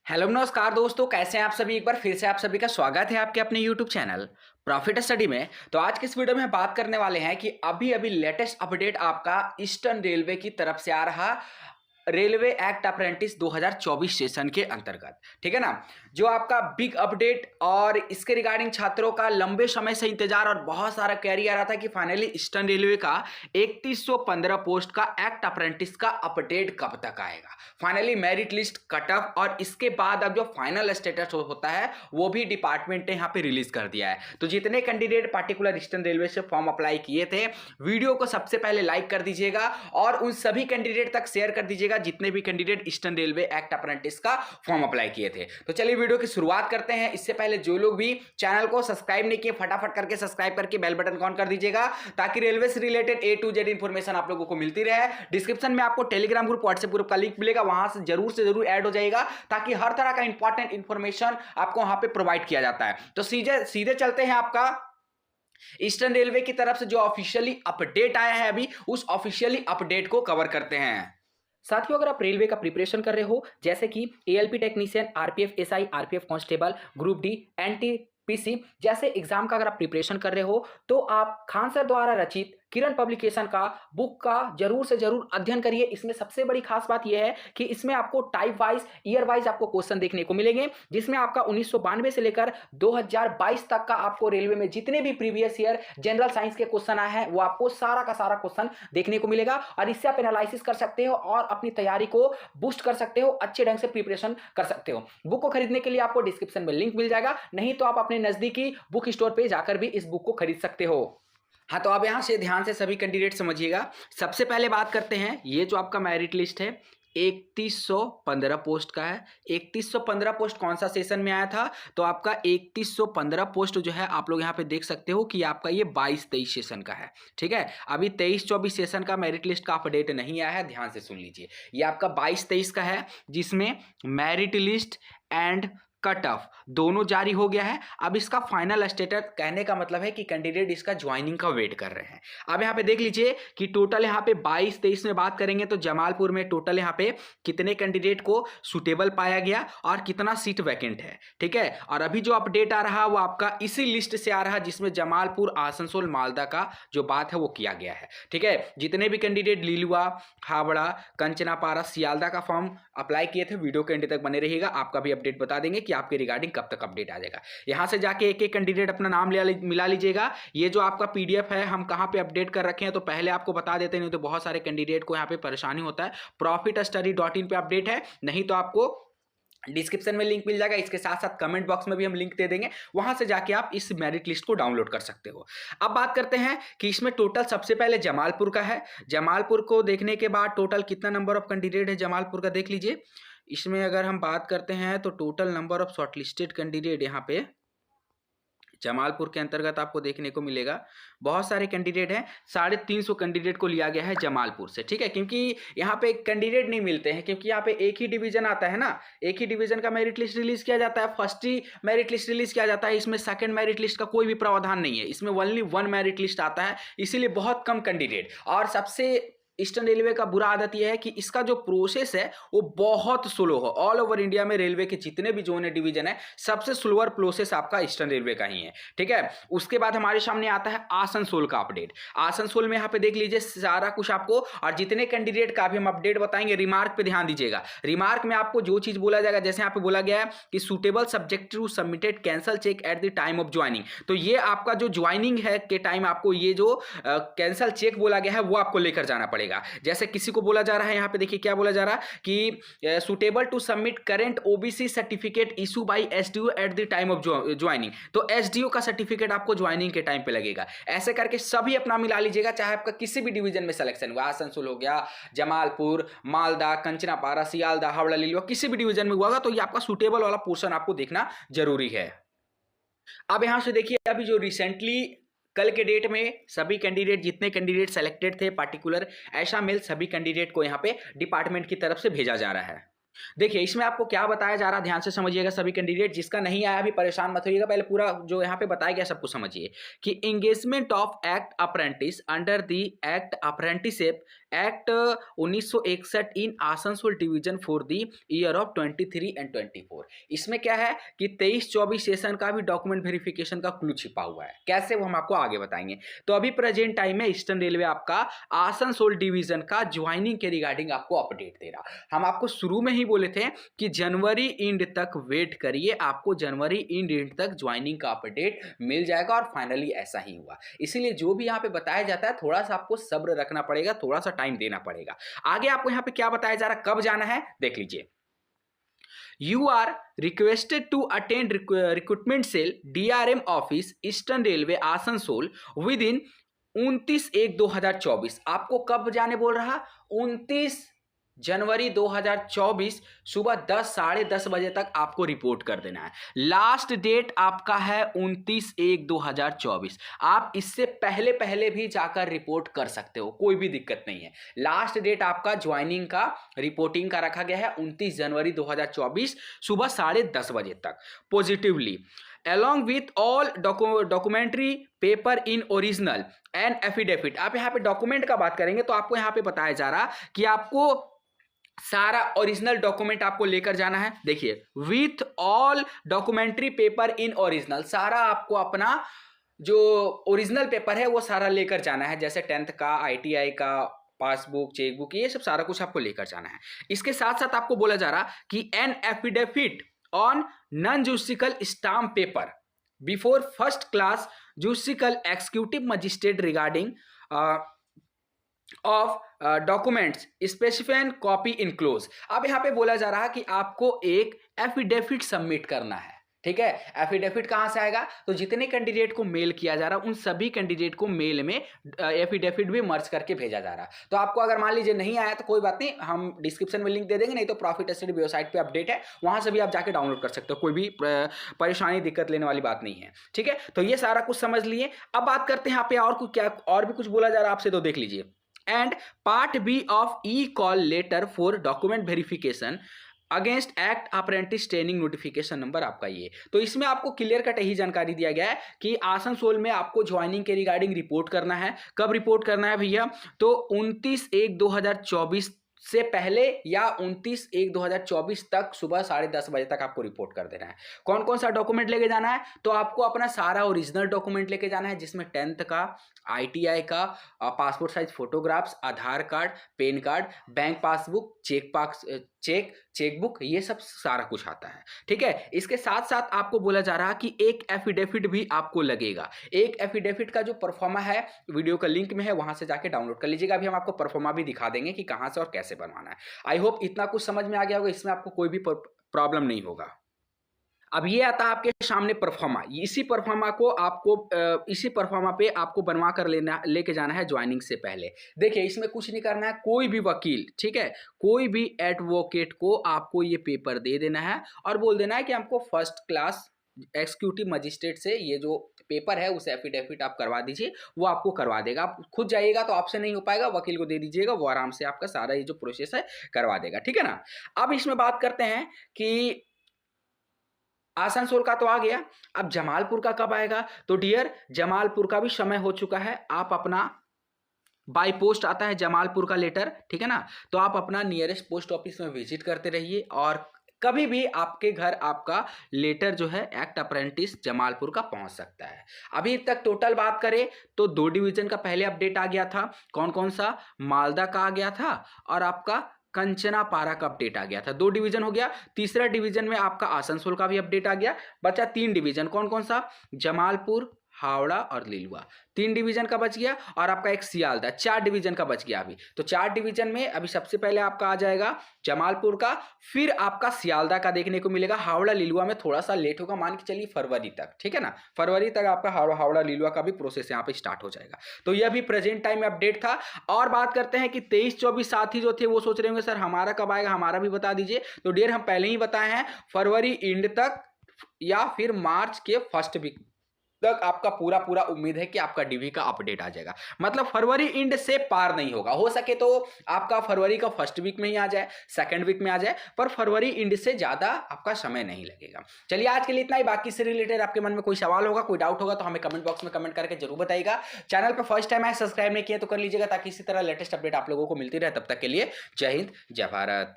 Hello नमस्कार दोस्तों, कैसे हैं आप सभी। एक बार फिर से आप सभी का स्वागत है आपके अपने यूट्यूब चैनल प्रॉफिट स्टडी में। तो आज की इस वीडियो में हम बात करने वाले हैं कि अभी अभी लेटेस्ट अपडेट आपका ईस्टर्न रेलवे की तरफ से आ रहा रेलवे एक्ट अप्रेंटिस 2024 सेशन के अंतर्गत, ठीक है ना। जो आपका बिग अपडेट और इसके रिगार्डिंग छात्रों का लंबे समय से इंतजार और बहुत सारा क्वेरी आ रहा था कि फाइनली ईस्टर्न रेलवे का 3115 पोस्ट का एक्ट अप्रेंटिस का अपडेट कब तक आएगा। Finally merit list cut off और इसके बाद अब जो फाइनल स्टेटस होता है वो भी डिपार्टमेंट ने यहाँ पे रिलीज कर दिया है। तो जितने कैंडिडेट पार्टिकुलर ईस्टर्न रेलवे से फॉर्म अप्लाई किए थे, वीडियो को सबसे पहले लाइक कर दीजिएगा और उन सभी कैंडिडेट तक शेयर कर दीजिएगा जितने भी candidate eastern railway act apprentice का फॉर्म अप्लाई किए थे। तो चलिए वीडियो की शुरुआत करते हैं। इससे पहले जो लोग भी चैनल को सब्सक्राइब नहीं किए, फटाफट करके सब्सक्राइब करके बेल बटन ऑन कर दीजिएगा ताकि रेलवे से related A to Z information आप लोगों को मिलती रहे। डिस्क्रिप्शन में आपको टेलीग्राम ग्रुप, व्हाट्सएप ग्रुप का लिंक मिलेगा, वहां से जरूर ऐड हो जाएगा ताकि हर तरह का इंपॉर्टेंट इंफॉर्मेशन आपको वहां पे प्रोवाइड किया जाता है। तो सीधे चलते हैं आपका ईस्टर्न रेलवे की तरफ से जो ऑफिशियली अपडेट आया है, अभी उस ऑफिशियली अपडेट को कवर करते हैं। साथियों, अगर आप रेलवे का प्रिपरेशन कर रहे हो जैसे कि ALP technician, RPF SI, RPF constable, group D, NTPC जैसे एग्जाम का अगर आप प्रिपरेशन कर रहे हो तो आप खान सर द्वारा रचित किरण पब्लिकेशन का बुक का जरूर से जरूर अध्ययन करिए। इसमें सबसे बड़ी खास बात यह है कि इसमें आपको टाइप वाइज, ईयर वाइज आपको क्वेश्चन देखने को मिलेंगे, जिसमें आपका 1992 से लेकर 2022 तक का आपको रेलवे में जितने भी प्रीवियस ईयर जनरल साइंस के क्वेश्चन आए हैं वो आपको सारा का सारा क्वेश्चन देखने को मिलेगा और इससे आप एनालिसिस कर सकते हो और अपनी तैयारी को बूस्ट कर सकते हो, अच्छे ढंग से प्रिपरेशन कर सकते हो। बुक को खरीदने के लिए आपको डिस्क्रिप्शन में लिंक मिल जाएगा, नहीं तो आप अपने नजदीकी बुक स्टोर पे जाकर भी इस बुक को खरीद सकते हो। हाँ, तो अब यहाँ से ध्यान से सभी कैंडिडेट समझिएगा। सबसे पहले बात करते हैं, ये जो आपका मेरिट लिस्ट है 3115 पोस्ट का है। 3115 पोस्ट कौन सा सेशन में आया था? तो आपका 3115 पोस्ट जो है आप लोग यहाँ पे देख सकते हो कि आपका ये 22-23 सेशन का है, ठीक है। अभी 23-24 सेशन का मेरिट लिस्ट का अपडेट नहीं आया है, ध्यान से सुन लीजिए। ये आपका 22-23 का है जिसमें merit list and cut off दोनों जारी हो गया है। अब इसका फाइनल स्टेटस कहने का मतलब है कि कैंडिडेट इसका ज्वाइनिंग का वेट कर रहे हैं। अब यहाँ पे देख लीजिए कि टोटल यहाँ पे 22-23 में बात करेंगे तो जमालपुर में टोटल यहाँ पे कितने कैंडिडेट को सुटेबल पाया गया और कितना सीट वैकेंट है, ठीक है। और अभी जो अपडेट आ रहा है वो आपका इसी लिस्ट से आ रहा है जिसमें जमालपुर, आसनसोल, मालदा का जो बात है वो किया गया है, ठीक है। जितने भी कैंडिडेट लीलुआ, हावड़ा, कंचनापारा, सियालदा का फॉर्म अप्लाई किए थे, वीडियो के एंड तक बने रहिएगा, आपका भी अपडेट बता देंगे कि आपके रिगार्डिंग कब तक अपडेट आ जाएगा। यहां से जाके एक एक कैंडिडेट अपना नाम मिला लीजिएगा। ये जो आपका PDF है हम कहां पे अपडेट कर रखे हैं तो पहले आपको बता देते, नहीं तो बहुत सारे कैंडिडेट को यहां पे परेशानी होता है। profitstudy.in पे अपडेट है, नहीं तो आपको डिस्क्रिप्शन में लिंक मिल जाएगा। इसके साथ साथ कमेंट बॉक्स में भी हम लिंक दे देंगे, वहां से जाके आप इस मेरिट लिस्ट को डाउनलोड कर सकते हो। अब बात करते हैं कि इसमें टोटल सबसे पहले जमालपुर का है। जमालपुर को देखने के बाद टोटल कितना नंबर ऑफ कैंडिडेट है जमालपुर का देख लीजिए। इसमें अगर हम बात करते हैं तो total number of shortlisted candidate यहाँ पे जमालपुर के अंतर्गत आपको देखने को मिलेगा। बहुत सारे कैंडिडेट हैं, 350 कैंडिडेट को लिया गया है जमालपुर से, ठीक है। क्योंकि यहाँ पे कैंडिडेट नहीं मिलते हैं, क्योंकि यहाँ पे एक ही डिवीजन आता है ना, एक ही डिवीजन का मेरिट लिस्ट रिलीज किया जाता है, फर्स्ट ही मेरिट लिस्ट रिलीज किया जाता है। इसमें सेकंड मेरिट लिस्ट का कोई भी प्रावधान नहीं है, इसमें ओनली 1 मेरिट लिस्ट आता है, इसीलिए बहुत कम कैंडिडेट। और सबसे ईस्टर्न रेलवे का बुरा आदत यह है कि इसका जो प्रोसेस है वो बहुत स्लो है। ऑल ओवर इंडिया में रेलवे के जितने भी जोन है, डिवीजन है, सबसे स्लोअर प्रोसेस आपका ईस्टर्न रेलवे का ही है, ठीक है। उसके बाद हमारे सामने आता है आसनसोल का अपडेट। आसनसोल में यहाँ पे देख लीजिए सारा कुछ आपको, और जितने कैंडिडेट का भी हम अपडेट बताएंगे रिमार्क पे ध्यान दीजिएगा। रिमार्क में आपको जो चीज बोला जाएगा, जैसे यहाँ पे बोला गया है कि suitable subject to submitted cancel check at the time of joining, तो ये आपका जो ज्वाइनिंग है के टाइम आपको ये जो कैंसल चेक बोला गया है वो आपको लेकर जाना पड़ेगा। जैसे किसी को बोला जा रहा है, यहाँ पे देखिए क्या बोला जा रहा है कि suitable to submit current OBC certificate issue by SDO at the time of joining, तो SDO का सर्टिफिकेट आपको ज्वाइनिंग के टाइम पे लगेगा। ऐसे करके सभी अपना मिला लीजिएगा, चाहे आपका किसी भी डिवीजन में सिलेक्शन हुआ, आसनसोल हो गया, जमालपुर, मालदा, कंचनापारा, सियालदा, हावड़ा, लीलुआ, किसी भी डिवीजन में हुआ तो ये आपका सुटेबल वाला पोर्शन आपको देखना जरूरी है। अब यहां से देखिए, अभी जो रिसेंटली कल के डेट में सभी कैंडिडेट, जितने कैंडिडेट सेलेक्टेड थे पार्टिकुलर, ऐसा मेल सभी कैंडिडेट को यहाँ पे डिपार्टमेंट की तरफ से भेजा जा रहा है। देखिए इसमें आपको क्या बताया जा रहा है, ध्यान से समझिएगा सभी कैंडिडेट। जिसका नहीं आया अभी परेशान मत होइएगा, पहले पूरा जो यहाँ पे बताया गया सब कुछ समझिए कि engagement of act apprentice under the act apprenticeship act 1961 in Asansol division for the year of 23 and 24। इसमें क्या है कि 23-24 सेशन का भी डॉक्यूमेंट वेरिफिकेशन का क्लू छिपा हुआ है। कैसे, वो हम आपको आगे बताएंगे। तो अभी प्रेजेंट टाइम में ईस्टर्न रेलवे आपका आसनसोल डिवीजन का ज्वाइनिंग के रिगार्डिंग आपको अपडेट दे रहा। हम आपको शुरू में ही बोले थे कि जनवरी एंड तक वेट करिए, आपको जनवरी एंड तक ज्वाइनिंग का अपडेट मिल जाएगा, और फाइनली ऐसा ही हुआ। इसीलिए जो भी यहाँ पे बताया जाता है थोड़ा सा आपको सब्र रखना पड़ेगा, थोड़ा सा टाइम देना पड़ेगा। आगे आपको यहाँ पे क्या बताया जा रहा है, कब जाना है, देख लीजिए। You are requested to attend recruitment cell DRM office eastern railway Asansol within 29/1/2024। आपको कब जाने बोल रहा, 29 जनवरी 2024 सुबह 10 साढ़े 10 बजे तक आपको रिपोर्ट कर देना है। लास्ट डेट आपका है 29/1/2024। आप इससे पहले पहले भी जाकर रिपोर्ट कर सकते हो, कोई भी दिक्कत नहीं है। लास्ट डेट आपका ज्वाइनिंग का रिपोर्टिंग का रखा गया है 29 जनवरी 2024 सुबह साढ़े 10 बजे तक। Positively along with all documentary paper in original and affidavit। आप यहाँ पे डॉक्यूमेंट का बात करेंगे तो आपको यहाँ पे बताया जा रहा कि आपको सारा ओरिजिनल डॉक्यूमेंट आपको लेकर जाना है। देखिए, with all documentary paper in original, सारा आपको अपना जो ओरिजिनल पेपर है वो सारा लेकर जाना है, जैसे 10th का, ITI का, पासबुक, चेकबुक, ये सब सारा कुछ आपको लेकर जाना है। इसके साथ साथ आपको बोला जा रहा कि an affidavit on non judicial stamp paper before first class judicial executive magistrate regarding of documents specified copy enclose. अब यहाँ पे बोला जा रहा है कि आपको एक एफिडेविट सबमिट करना है, ठीक है। एफिडेविट कहाँ से आएगा, तो जितने कैंडिडेट को मेल किया जा रहा है उन सभी कैंडिडेट को मेल में एफिडेविट भी मर्ज करके भेजा जा रहा है। तो आपको अगर मान लीजिए नहीं आया तो कोई बात नहीं, हम डिस्क्रिप्शन में लिंक दे देंगे, नहीं तो प्रॉफिट स्टडी वेबसाइट पे अपडेट है, वहां से भी आप जाके डाउनलोड कर सकते हो, कोई भी परेशानी दिक्कत लेने वाली बात नहीं है, ठीक है। तो ये सारा कुछ समझ लिए। अब बात करते हैं यहाँ पे और कुछ, क्या और भी कुछ बोला जा रहा है आपसे, तो देख लीजिए। And part B of E call letter for document verification against act apprentice training notification number आपका ये। तो इसमें आपको क्लियर कट यही जानकारी दिया गया है कि आसनसोल में आपको ज्वाइनिंग के रिगार्डिंग रिपोर्ट करना है। कब रिपोर्ट करना है भैया, तो 29/1/2024 से पहले या 29/1/2024 तक सुबह साढ़े 10 बजे तक आपको रिपोर्ट कर देना है। कौन कौन सा डॉक्यूमेंट लेके जाना है, तो आपको अपना सारा ओरिजिनल डॉक्यूमेंट लेके जाना है, जिसमें 10th का, ITI का, passport size photographs, Aadhaar card, PAN card, bank passbook, chequebook, ये सब सारा कुछ आता है, ठीक है। इसके साथ साथ आपको बोला जा रहा है कि एक एफिडेविट भी आपको लगेगा। एक एफिडेविट का जो परफॉर्मा है वीडियो का लिंक में है, वहां से जाके डाउनलोड कर लीजिएगा। अभी हम आपको परफॉर्मा भी दिखा देंगे कि कहां से और कैसे बनवाना है। आई होप इतना कुछ समझ में आ गया होगा, इसमें आपको कोई भी प्रॉब्लम नहीं होगा। अब ये आता है आपके सामने परफॉर्मा। इसी परफॉर्मा पे आपको बनवा कर लेके जाना है ज्वाइनिंग से पहले। देखिए, इसमें कुछ नहीं करना है, कोई भी वकील, ठीक है, कोई भी एडवोकेट को आपको ये पेपर दे देना है और बोल देना है कि हमको फर्स्ट क्लास एक्सिक्यूटिव मजिस्ट्रेट से ये जो पेपर है उसे एफिडेविट आप करवा दीजिए, वो आपको करवा देगा। आप खुद जाइएगा तो आपसे नहीं हो पाएगा, वकील को दे दीजिएगा, वो आराम से आपका सारा ये जो प्रोसेस है करवा देगा, ठीक है ना। अब इसमें बात करते हैं कि आसनसोल का तो आ गया, अब जमालपुर का कब आएगा, तो डियर जमालपुर का भी समय हो चुका है। आप अपना बाय पोस्ट आता है जमालपुर का लेटर, ठीक है ना, तो आप अपना नियरेस्ट पोस्ट ऑफिस में विजिट करते रहिए और कभी भी आपके घर आपका लेटर जो है एक्ट अप्रेंटिस जमालपुर का पहुंच सकता है। अभी तक टोटल बात करें तो 2 डिवीजन का पहले अपडेट आ गया था। कौन कौन सा, मालदा का आ गया था और आपका कंचनापारा का अपडेट आ गया था। 2 डिवीजन हो गया। तीसरा डिवीजन में आपका आसनसोल का भी अपडेट आ गया। बचा 3 डिवीजन, कौन कौन सा, जमालपुर, हावड़ा और लिलुआ। 3 डिवीजन का बच गया और आपका एक सियालदा, 4 डिवीजन का बच गया अभी। तो 4 डिवीजन में अभी सबसे पहले आपका आ जाएगा जमालपुर का, फिर आपका सियालदा का देखने को मिलेगा। हावड़ा लिलुआ में थोड़ा सा लेट होगा, मान के चलिए फरवरी तक, ठीक है ना, फरवरी तक आपका हावड़ा लिलुआ का भी प्रोसेस यहाँ पे स्टार्ट हो जाएगा। तो यह भी प्रेजेंट टाइम में अपडेट था। और बात करते हैं कि 23-24 साथी जो थे वो सोच रहे होंगे सर हमारा कब आएगा, हमारा भी बता दीजिए। तो डियर हम पहले ही बताए हैं, फरवरी एंड तक या फिर मार्च के फर्स्ट वीक तक आपका पूरा पूरा उम्मीद है कि आपका डीवी का अपडेट आ जाएगा। मतलब फरवरी एंड से पार नहीं होगा, हो सके तो आपका फरवरी का फर्स्ट वीक में ही आ जाए, सेकंड वीक में आ जाए, पर फरवरी एंड से ज्यादा आपका समय नहीं लगेगा। चलिए आज के लिए इतना ही। बाकी से रिलेटेड आपके मन में कोई सवाल होगा, कोई डाउट होगा तो हमें कमेंट बॉक्स में कमेंट करके जरूर बताइएगा। चैनल पर फर्स्ट टाइम आए, सब्सक्राइब नहीं किया तो कर लीजिएगा, ताकि इसी तरह लेटेस्ट अपडेट आप लोगों को मिलती रहे। तब तक के लिए जय हिंद, जय भारत।